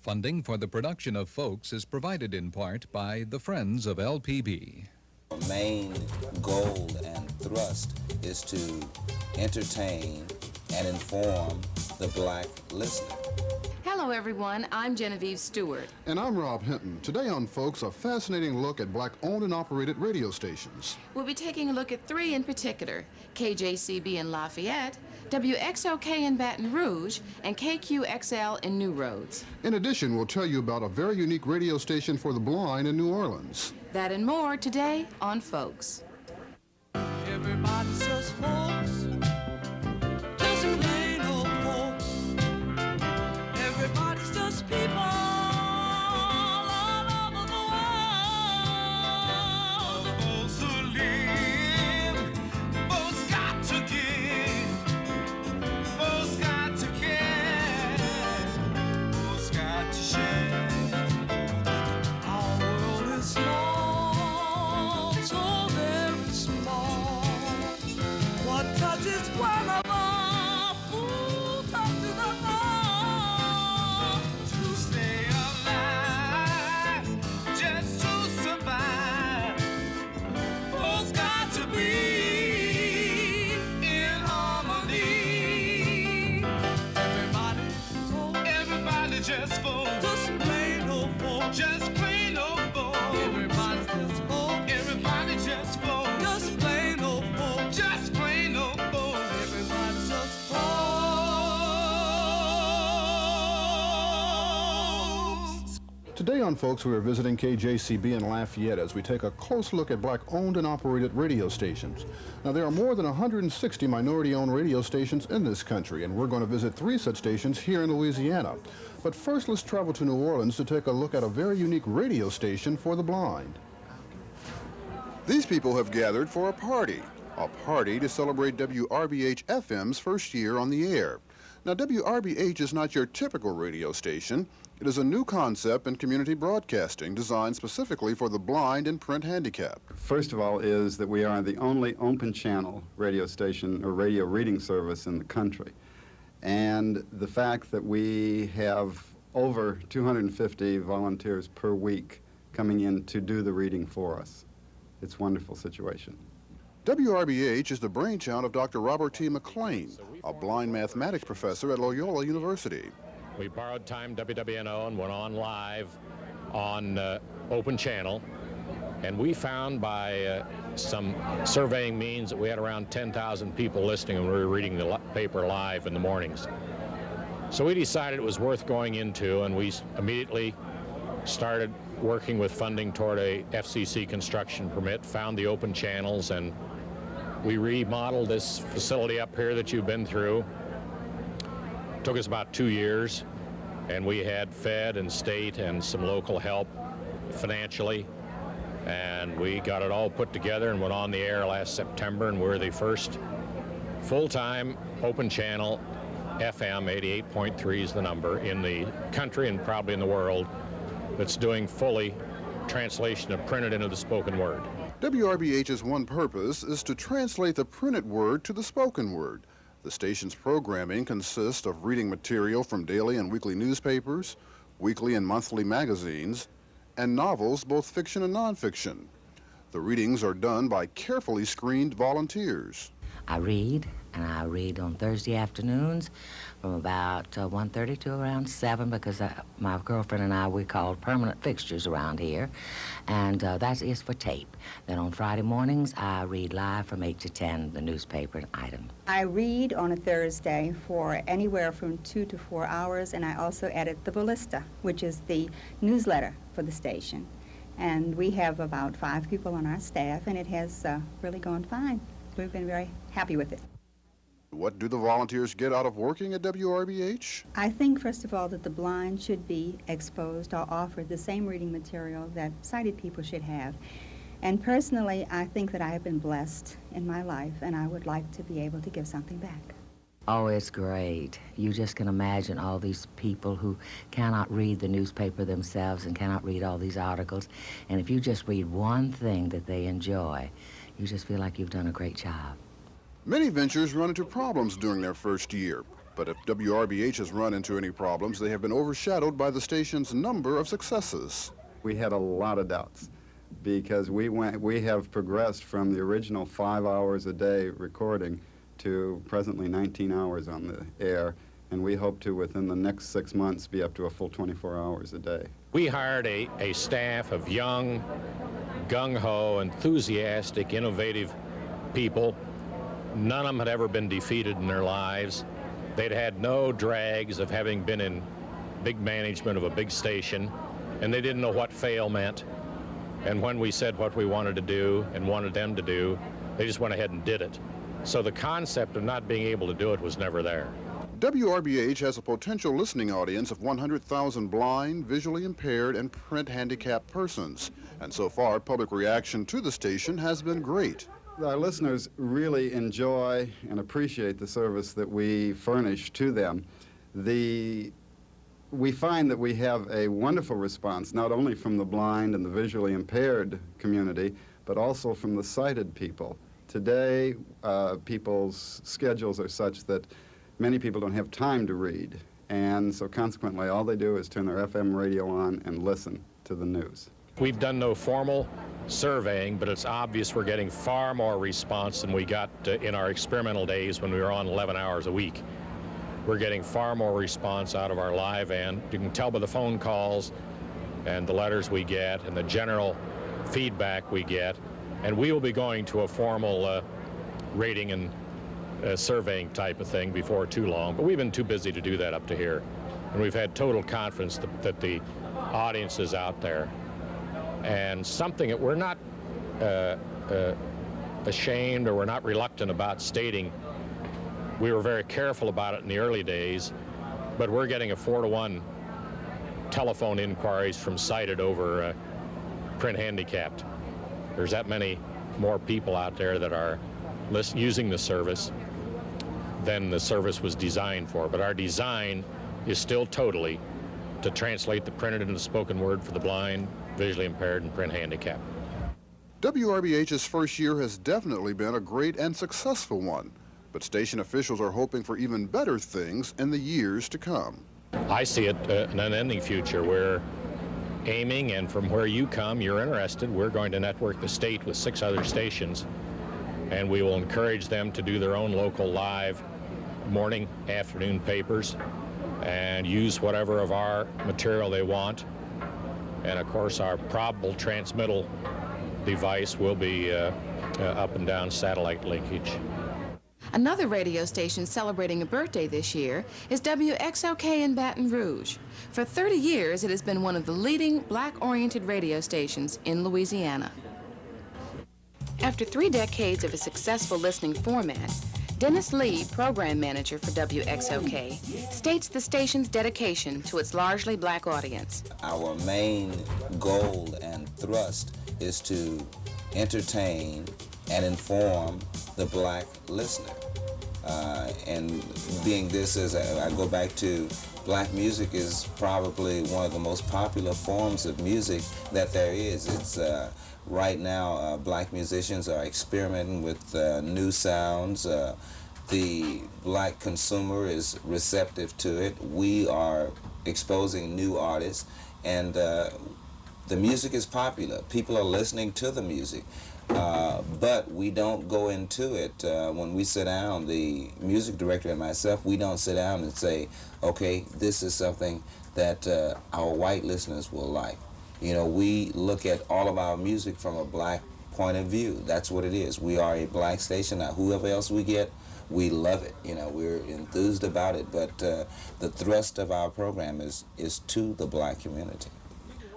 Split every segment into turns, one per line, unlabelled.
Funding for the production of Folks is provided in part by the Friends of LPB.
Our main goal and thrust is to entertain and inform the black listener.
Hello, everyone. I'm Genevieve Stewart.
And I'm Rob Hinton. Today on Folks, a fascinating look at black-owned and operated radio stations.
We'll be taking a look at three in particular: KJCB in Lafayette, WXOK in Baton Rouge, and KQXL in New Roads.
In addition, we'll tell you about a very unique radio station for the blind in New Orleans.
That and more today on Folks.
Everybody says folks, just plain old folks. Everybody's just people all over the world. Those who live, folks got to give, folks got to care, folks got to share. Our world is small, so very small. What touches one of us, who touches us all? To stay alive, just to survive, folks got to be in harmony. Everybody just folks, just plain old folks, just plain old folks. Everybody's just folks, everybody just folks, just plain old folks, just plain old folks. Everybody's just folks.
Today on Folks, we are visiting KJCB in Lafayette as we take a close look at black-owned and operated radio stations. Now, there are more than 160 minority-owned radio stations in this country, and we're going to visit three such stations here in Louisiana. But first, let's travel to New Orleans to take a look at a very unique radio station for the blind. These people have gathered for a party to celebrate WRBH-FM's first year on the air. Now, WRBH is not your typical radio station. It is a new concept in community broadcasting designed specifically for the blind and print handicapped.
First of all is that we are the only open channel radio station or radio reading service in the country. And the fact that we have over 250 volunteers per week coming in to do the reading for us. It's a wonderful situation.
WRBH is the brainchild of Dr. Robert T. McLean, a blind mathematics professor at Loyola University.
We borrowed time WWNO and went on live on open channel, and we found by some surveying means that we had around 10,000 people listening when we were reading the paper live in the mornings. So we decided it was worth going into, and we immediately started working with funding toward a FCC construction permit, found the open channels, and we remodeled this facility up here that you've been through. It took us about 2 years, and we had Fed and state and some local help financially, and we got it all put together and went on the air last September, and we're the first full-time open channel FM, 88.3 is the number, in the country and probably in the world that's doing fully translation of printed into the spoken word.
WRBH's one purpose is to translate the printed word to the spoken word. The station's programming consists of reading material from daily and weekly newspapers, weekly and monthly magazines, and novels, both fiction and nonfiction. The readings are done by carefully screened volunteers.
I read on Thursday afternoons from about 1:30 to around 7, because my girlfriend and I, we called permanent fixtures around here, and that is for tape. Then on Friday mornings, I read live from 8 to 10, the newspaper item.
I read on a Thursday for anywhere from 2 to 4 hours, and I also edit the Ballista, which is the newsletter for the station. And we have about 5 people on our staff, and it has really gone fine. We've been very happy with it.
What do the volunteers get out of working at WRBH?
I think, first of all, that the blind should be exposed or offered the same reading material that sighted people should have. And personally, I think that I have been blessed in my life, and I would like to be able to give something back.
Oh, it's great. You just can imagine all these people who cannot read the newspaper themselves and cannot read all these articles. And if you just read one thing that they enjoy, you just feel like you've done a great job.
Many ventures run into problems during their first year. But if WRBH has run into any problems, they have been overshadowed by the station's number of successes.
We had a lot of doubts because we have progressed from the original 5 hours a day recording to presently 19 hours on the air, and we hope to, within the next 6 months, be up to a full 24 hours a day.
We hired a staff of young, gung-ho, enthusiastic, innovative people. None of them had ever been defeated in their lives. They'd had no drags of having been in big management of a big station, and they didn't know what fail meant. And when we said what we wanted to do and wanted them to do, they just went ahead and did it. So the concept of not being able to do it was never there.
WRBH has a potential listening audience of 100,000 blind, visually impaired, and print handicapped persons. And so far, public reaction to the station has been great.
Our listeners really enjoy and appreciate the service that we furnish to them. We find that we have a wonderful response, not only from the blind and the visually impaired community, but also from the sighted people. Today, people's schedules are such that many people don't have time to read, and so consequently all they do is turn their FM radio on and listen to the news.
We've done no formal surveying, but it's obvious we're getting far more response than we got in our experimental days when we were on 11 hours a week. We're getting far more response out of our live end. You can tell by the phone calls and the letters we get and the general feedback we get, and we will be going to a formal rating and surveying type of thing before too long, but we've been too busy to do that up to here. And we've had total confidence that the audience is out there. And something that we're not ashamed or we're not reluctant about stating. We were very careful about it in the early days, but we're getting a 4-to-1 telephone inquiries from sighted over print handicapped. There's that many more people out there that are using the service than the service was designed for. But our design is still totally to translate the printed into spoken word for the blind, visually impaired, and print handicapped.
WRBH's first year has definitely been a great and successful one, but station officials are hoping for even better things in the years to come.
I see it an unending future. We're aiming, and from where you come, you're interested, we're going to network the state with 6 other stations, and we will encourage them to do their own local live morning, afternoon papers and use whatever of our material they want. And of course, our probable transmittal device will be up and down satellite linkage.
Another radio station celebrating a birthday this year is WXOK in Baton Rouge. For 30 years, it has been one of the leading black-oriented radio stations in Louisiana. After 3 decades of a successful listening format, Dennis Lee, program manager for WXOK, states the station's dedication to its largely black audience.
Our main goal and thrust is to entertain and inform the black listener. And being this, as I go back to, black music is probably one of the most popular forms of music that there is. It's right now, black musicians are experimenting with new sounds. The black consumer is receptive to it. We are exposing new artists, and the music is popular. People are listening to the music. But we don't go into it when we sit down, the music director and myself, we don't sit down and say, okay, this is something that our white listeners will like. You know, we look at all of our music from a black point of view. That's what it is. We are a black station. Now, whoever else we get, we love it. You know, we're enthused about it, but the thrust of our program is to the black community.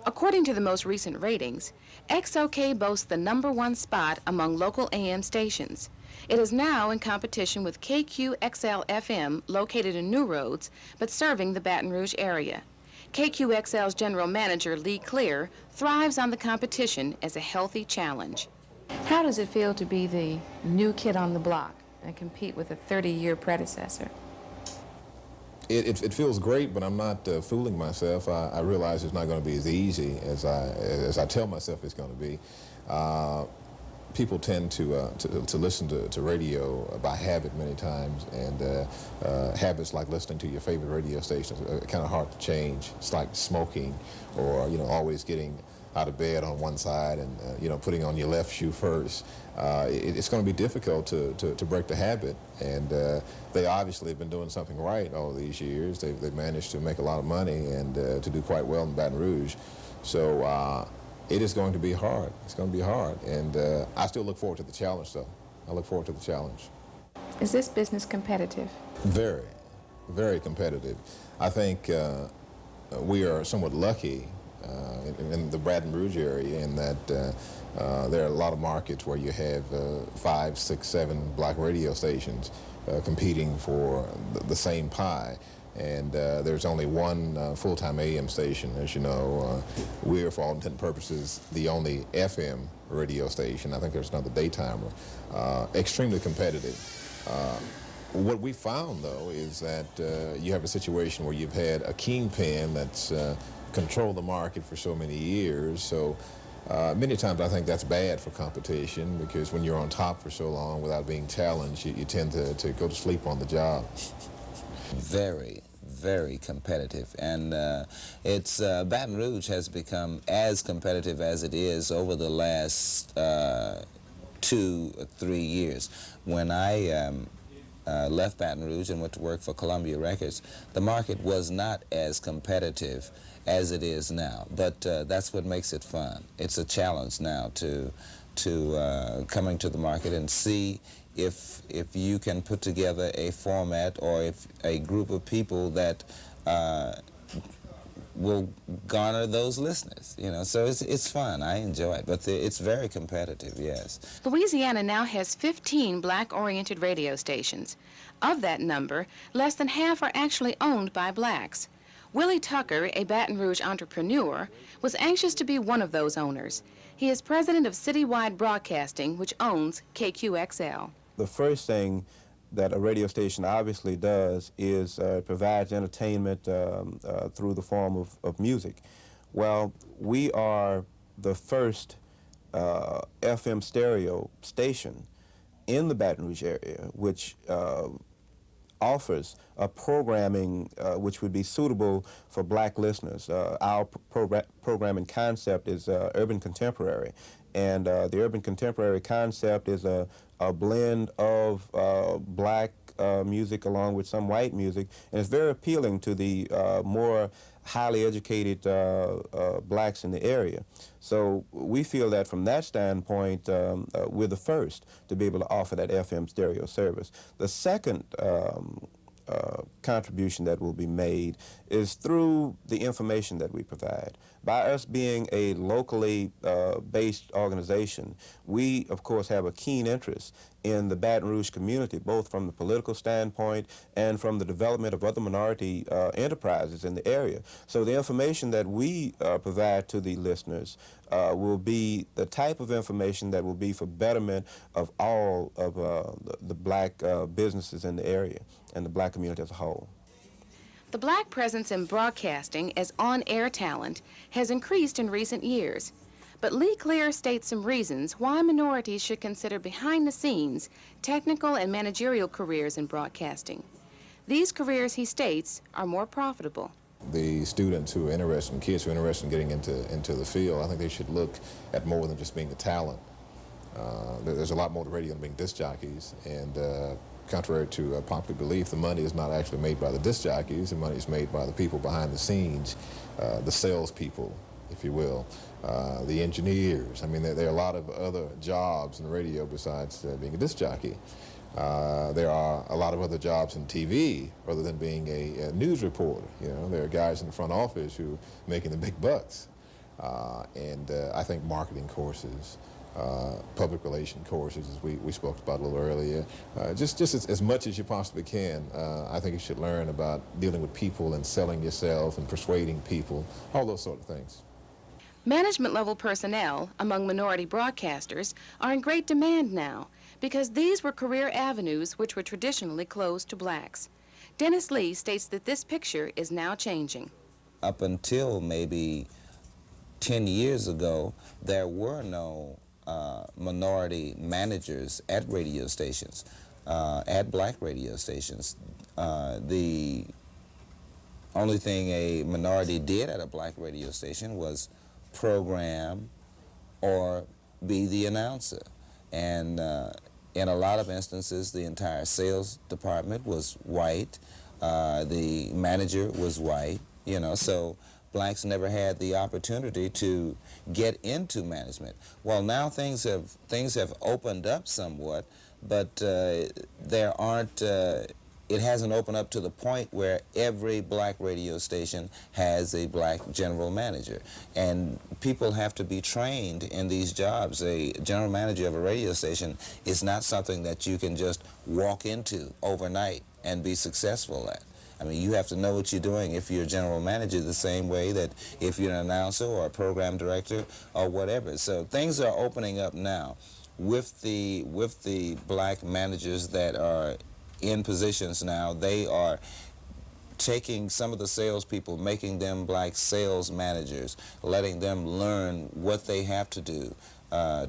According to the most recent ratings, XOK boasts the #1 spot among local AM stations. It is now in competition with KQXL-FM, located in New Roads, but serving the Baton Rouge area. KQXL's general manager, Lee Clear, thrives on the competition as a healthy challenge. How does it feel to be the new kid on the block and compete with a 30-year predecessor?
It feels great, but I'm not fooling myself. I realize it's not going to be as easy as I tell myself it's going to be. people tend to listen to radio by habit many times, and habits like listening to your favorite radio stations are kind of hard to change. It's like smoking, or always getting out of bed on one side and putting on your left shoe first. It's going to be difficult to break the habit, and they obviously have been doing something right all these years. They've managed to make a lot of money and to do quite well in Baton Rouge. So it is going to be hard. It's going to be hard, and I still look forward to the challenge, though. I look forward to the challenge.
Is this business competitive?
Very, very competitive. I think we are somewhat lucky in the Baton Rouge area in that there are a lot of markets where you have 5, 6, 7 black radio stations competing for the same pie. And there's only one full-time AM station, as you know. We're, for all intents and purposes, the only FM radio station. I think there's another daytimer. Extremely competitive. What we found, though, is that you have a situation where you've had a kingpin that's controlled the market for so many years. So many times I think that's bad for competition, because when you're on top for so long without being challenged, you tend to go to sleep on the job.
Very, very competitive, and Baton Rouge has become as competitive as it is over the last 2 or 3 years. When I left Baton Rouge and went to work for Columbia Records, the market was not as competitive as it is now, but that's what makes it fun. It's a challenge now to coming to the market and see if you can put together a format, or if a group of people that will garner those listeners, So it's fun. I enjoy it, but it's very competitive, yes.
Louisiana now has 15 black-oriented radio stations. Of that number, less than half are actually owned by blacks. Willie Tucker, a Baton Rouge entrepreneur, was anxious to be one of those owners. He is president of Citywide Broadcasting, which owns KQXL.
The first thing that a radio station obviously does is provides entertainment through the form of music. Well, we are the first FM stereo station in the Baton Rouge area which offers a programming which would be suitable for black listeners. Our programming concept is urban contemporary, and the urban contemporary concept is a blend of black music along with some white music, and it's very appealing to the more highly educated blacks in the area. So we feel that from that standpoint, we're the first to be able to offer that FM stereo service. The second contribution that will be made is through the information that we provide. By us being a locally based organization, we of course have a keen interest in the Baton Rouge community, both from the political standpoint and from the development of other minority enterprises in the area. So the information that we provide to the listeners will be the type of information that will be for betterment of all of the black businesses in the area and the black community as a whole.
The black presence in broadcasting as on-air talent has increased in recent years. But Lee Clear states some reasons why minorities should consider behind-the-scenes technical and managerial careers in broadcasting. These careers, he states, are more profitable.
The students who are interested, and kids who are interested in getting into the field, I think they should look at more than just being a talent. There's a lot more to radio than being disc jockeys, and contrary to popular belief, the money is not actually made by the disc jockeys. The money is made by the people behind the scenes, the salespeople, if you will, the engineers. I mean, there are a lot of other jobs in radio besides being a disc jockey. There are a lot of other jobs in TV other than being a news reporter. There are guys in the front office who are making the big bucks. And I think marketing courses, public relation courses, as we spoke about a little earlier, just as much as you possibly can. I think you should learn about dealing with people and selling yourself and persuading people, all those sort of things.
Management-level personnel among minority broadcasters are in great demand now because these were career avenues which were traditionally closed to blacks. Dennis Lee states that this picture is now changing.
Up until maybe 10 years ago, there were no minority managers at radio stations, at black radio stations. The only thing a minority did at a black radio station was program or be the announcer. And in a lot of instances, the entire sales department was white. The manager was white, you know, so blacks never had the opportunity to get into management. Well, now things have opened up somewhat, but there aren't, it hasn't opened up to the point where every black radio station has a black general manager. And people have to be trained in these jobs. A general manager of a radio station is not something that you can just walk into overnight and be successful at. I mean, you have to know what you're doing if you're a general manager, the same way that if you're an announcer or a program director or whatever. So things are opening up now with the black managers that are in positions now. They are taking some of the salespeople, making them black sales managers, letting them learn what they have to do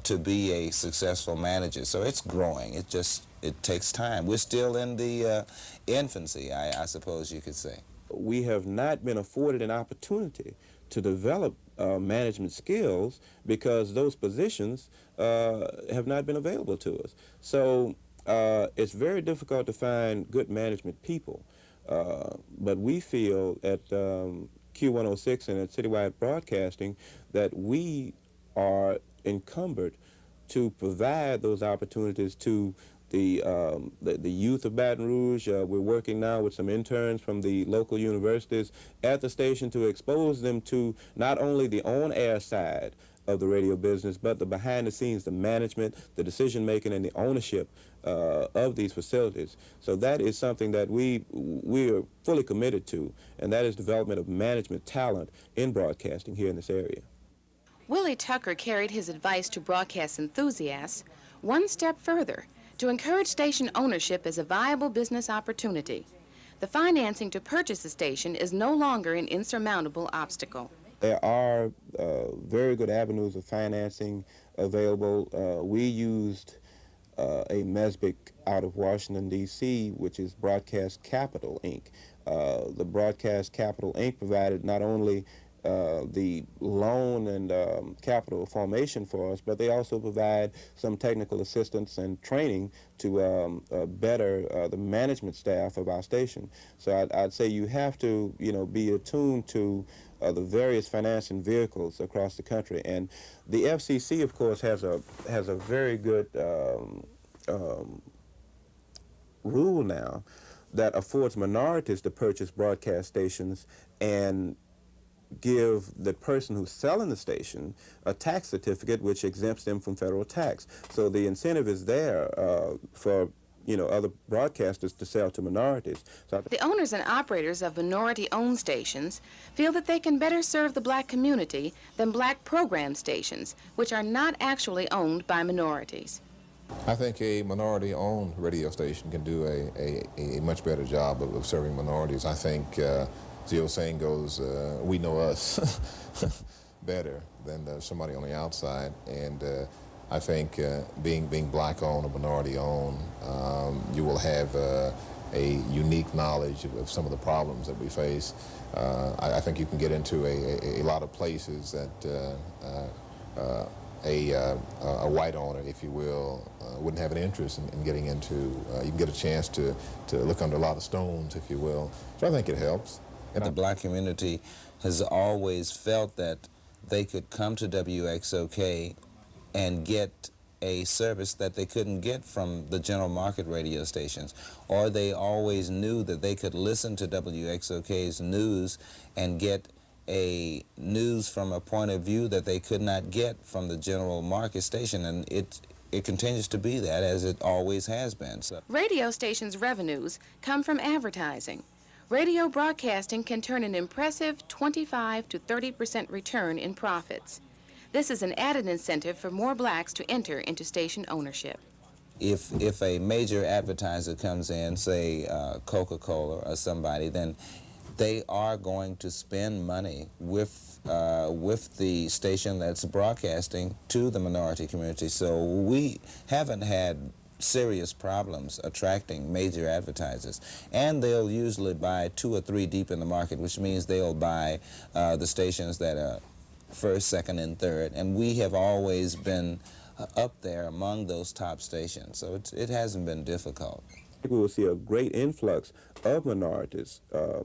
to be a successful manager. So it's growing. It takes time. We're still in the infancy, I suppose you could say.
We have not been afforded an opportunity to develop management skills because those positions have not been available to us. So it's very difficult to find good management people. But we feel at Q106 and at Citywide Broadcasting that we are encumbered to provide those opportunities to the youth of Baton Rouge. We're working now with some interns from the local universities at the station to expose them to not only the on-air side of the radio business, but the behind the scenes, the management, the decision making, and the ownership of these facilities. So that is something that we are fully committed to, and that is development of management talent in broadcasting here in this area.
Willie Tucker carried his advice to broadcast enthusiasts one step further to encourage station ownership as a viable business opportunity. The financing to purchase the station is no longer an insurmountable obstacle.
There are very good avenues of financing available. We used a MESBIC out of Washington, D.C., which is Broadcast Capital, Inc. The Broadcast Capital, Inc. provided not only the loan and capital formation for us, but they also provide some technical assistance and training to better the management staff of our station. So I'd say you have to, be attuned to the various financing vehicles across the country. And the FCC, of course, has a very good rule now that affords minorities to purchase broadcast stations and give the person who's selling the station a tax certificate which exempts them from federal tax. So the incentive is there for other broadcasters to sell to minorities. So
the owners and operators of minority-owned stations feel that they can better serve the black community than black program stations, which are not actually owned by minorities.
I think a minority-owned radio station can do a much better job of serving minorities. I think the old saying goes, we know us better than somebody on the outside, and I think being black-owned or minority-owned, you will have a unique knowledge of some of the problems that we face. I think you can get into a lot of places that a white owner, if you will, wouldn't have an interest in getting into. You can get a chance to look under a lot of stones, if you will. So I think it helps.
The black community has always felt that they could come to WXOK and get a service that they couldn't get from the general market radio stations, or they always knew that they could listen to WXOK's news and get a news from a point of view that they could not get from the general market station, and it continues to be that, as it always has been. So
radio stations' revenues come from advertising. Radio broadcasting can turn an impressive 25 to 30% return in profits. This is an added incentive for more blacks to enter into station ownership.
If a major advertiser comes in, say Coca-Cola or somebody, then they are going to spend money with the station that's broadcasting to the minority community. So we haven't had serious problems attracting major advertisers, and they'll usually buy 2 or 3 deep in the market, which means they'll buy the stations that are first, second, and third, and we have always been up there among those top stations, so it hasn't been difficult.
We will see a great influx of minorities,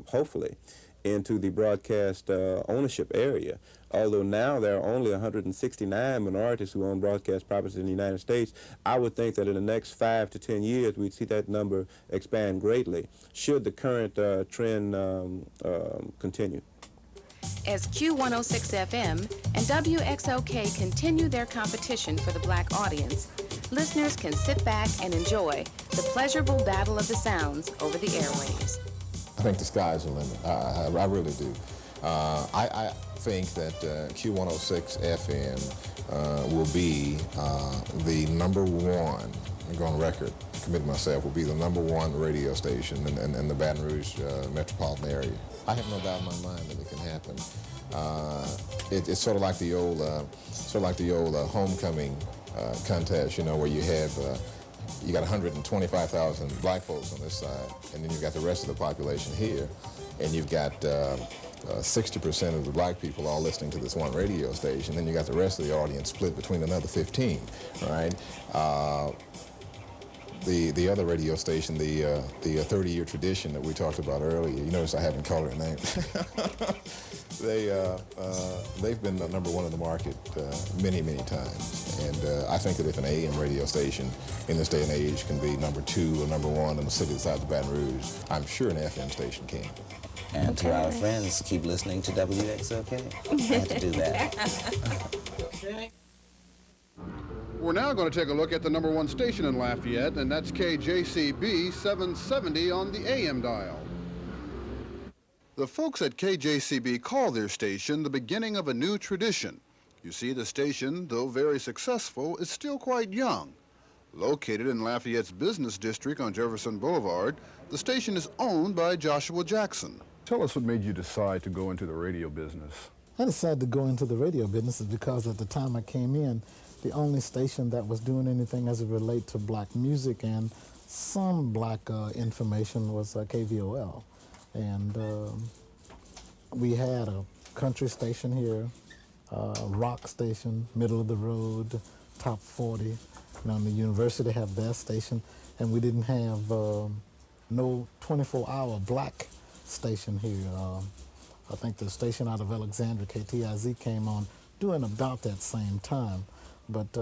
hopefully, into the broadcast ownership area. Although now there are only 169 minorities who own broadcast properties in the United States, I would think that in the next 5 to 10 years we'd see that number expand greatly, should the current trend continue.
As Q106-FM and WXOK continue their competition for the black audience, listeners can sit back and enjoy the pleasurable battle of the sounds over the airwaves.
I think the sky's the limit. I really do. I think that Q106-FM will be the #1, I'm going on record, commit myself, will be the #1 radio station in the Baton Rouge metropolitan area. I have no doubt in my mind that it can happen. It's sort of like the old, homecoming contest, you know, where you have you got 125,000 black folks on this side, and then you've got the rest of the population here, and you've got 60% of the black people all listening to this one radio station, then you got the rest of the audience split between another 15, right? The other radio station, the 30-year tradition that we talked about earlier, you notice I haven't called her name. They've been #1 in the market many, many times. And I think that if an AM radio station in this day and age can be #2 or #1 in the city that's out of Baton Rouge, I'm sure an FM station can.
And to our friends, keep listening to WXOK. I have to do that.
We're now going to take a look at the #1 station in Lafayette, and that's KJCB 770 on the AM dial. The folks at KJCB call their station the beginning of a new tradition. You see, the station, though very successful, is still quite young. Located in Lafayette's business district on Jefferson Boulevard, the station is owned by Joshua Jackson. Tell us what made you decide to go into the radio business.
I decided to go into the radio business because at the time I came in, the only station that was doing anything as it relates to black music and some black information was KVOL. And we had a country station here, rock station, middle of the road, top 40. Now the university have their station, and we didn't have no 24-hour black station here. I think the station out of Alexandria, KTIZ, came on doing about that same time. But,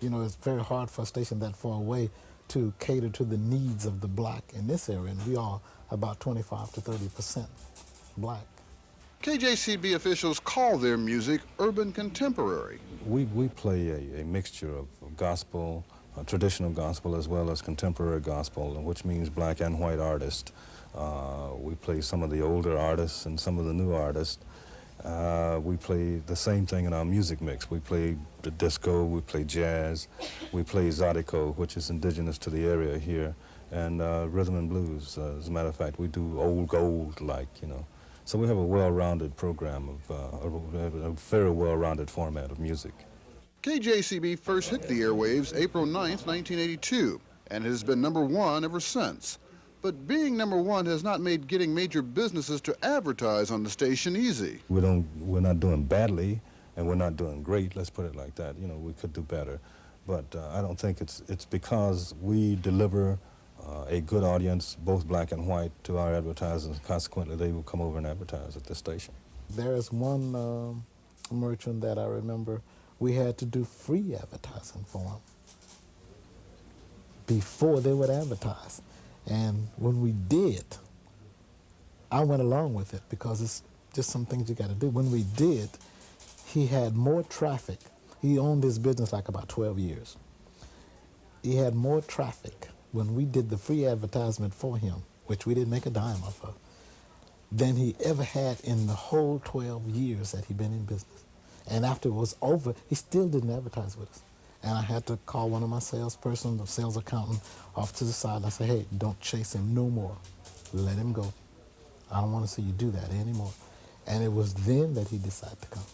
you know, it's very hard for a station that far away to cater to the needs of the black in this area, and we are about 25 to 30% black.
KJCB officials call their music urban contemporary.
We play a mixture of gospel, traditional gospel, as well as contemporary gospel, which means black and white artists. We play some of the older artists and some of the new artists. We play the same thing in our music mix. We play the disco, we play jazz, we play zydeco, which is indigenous to the area here, and rhythm and blues. As a matter of fact, we do old gold, like, you know. So we have a well-rounded program of a very well-rounded format of music.
KJCB first hit the airwaves April 9th, 1982, and has been #1 ever since. But being #1 has not made getting major businesses to advertise on the station easy.
We're not doing badly, and we're not doing great. Let's put it like that. You know, we could do better, but I don't think it's because we deliver a good audience, both black and white, to our advertisers. Consequently, they will come over and advertise at this station.
There is one merchant that I remember we had to do free advertising for them before they would advertise. And when we did, I went along with it because it's just some things you got to do. When we did, he had more traffic. He owned his business like about 12 years. He had more traffic when we did the free advertisement for him, which we didn't make a dime off of, than he ever had in the whole 12 years that he'd been in business. And after it was over, he still didn't advertise with us. And I had to call one of my salesperson, the sales accountant, off to the side. And I said, hey, don't chase him no more. Let him go. I don't want to see you do that anymore. And it was then that he decided to come.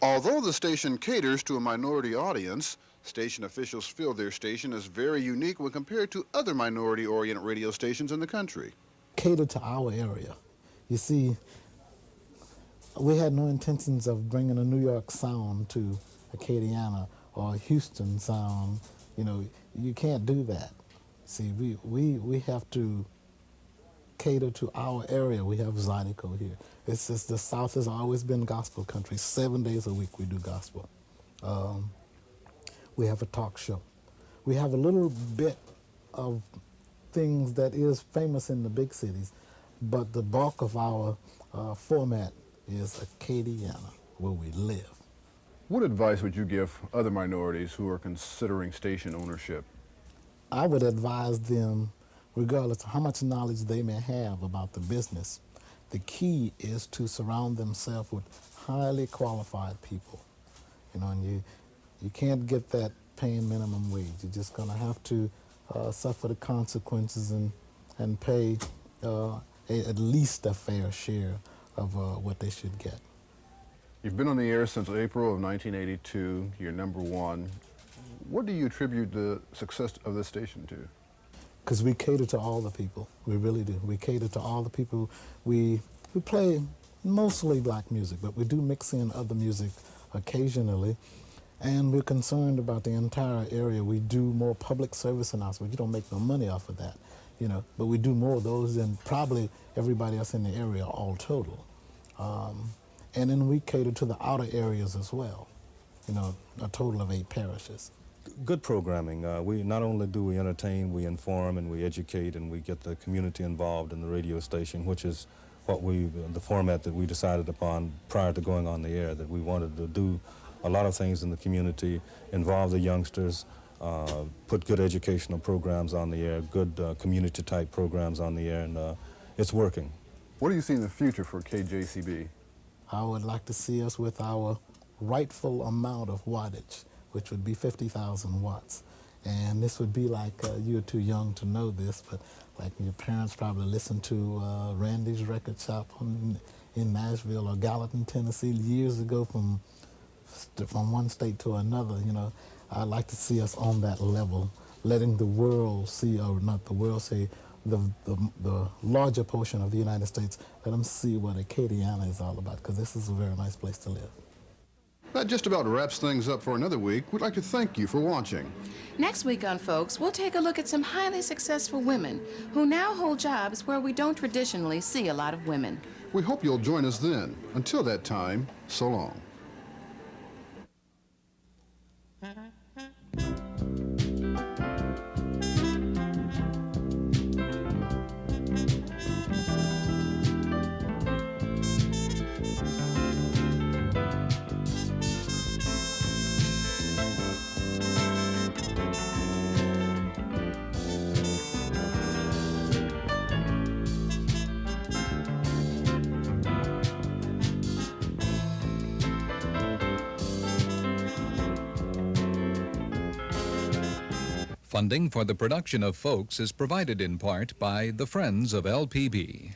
Although the station caters to a minority audience, station officials feel their station is very unique when compared to other minority-oriented radio stations in the country.
Cater to our area. You see, we had no intentions of bringing a New York sound to Acadiana or a Houston sound. You know, you can't do that. See, we have to cater to our area. We have Zydeco here. It's just the South has always been gospel country. 7 days a week we do gospel. We have a talk show. We have a little bit of things that is famous in the big cities, but the bulk of our format is Acadiana, where we live.
What advice would you give other minorities who are considering station ownership?
I would advise them, regardless of how much knowledge they may have about the business, the key is to surround themselves with highly qualified people. You know, and you can't get that paying minimum wage. You're just going to have to suffer the consequences and pay at least a fair share of what they should get.
You've been on the air since April of 1982. You're #1. What do you attribute the success of this station to?
Because we cater to all the people. We really do. We cater to all the people. We play mostly black music, but we do mix in other music occasionally. And we're concerned about the entire area. We do more public service announcements. You don't make no money off of that, you know, but we do more of those than probably everybody else in the area all total. And then we cater to the outer areas as well, you know, a total of 8 parishes.
Good programming. We not only do we entertain, we inform and we educate and we get the community involved in the radio station, which is what the format that we decided upon prior to going on the air, that we wanted to do a lot of things in the community, involve the youngsters, put good educational programs on the air, good community-type programs on the air, and it's working.
What do you see in the future for KJCB?
I would like to see us with our rightful amount of wattage, which would be 50,000 watts. And this would be like, you're too young to know this, but like your parents probably listened to Randy's Record Shop in Nashville or Gallatin, Tennessee years ago from one state to another. You know, I'd like to see us on that level, letting the world see, or not the world see, the larger portion of the United States, let them see what Acadiana is all about, because this is a very nice place to live.
That just about wraps things up for another week. We'd like to thank you for watching.
Next week on Folks, we'll take a look at some highly successful women who now hold jobs where we don't traditionally see a lot of women.
We hope you'll join us then. Until that time, so long.
Funding for the production of Folks is provided in part by the Friends of LPB.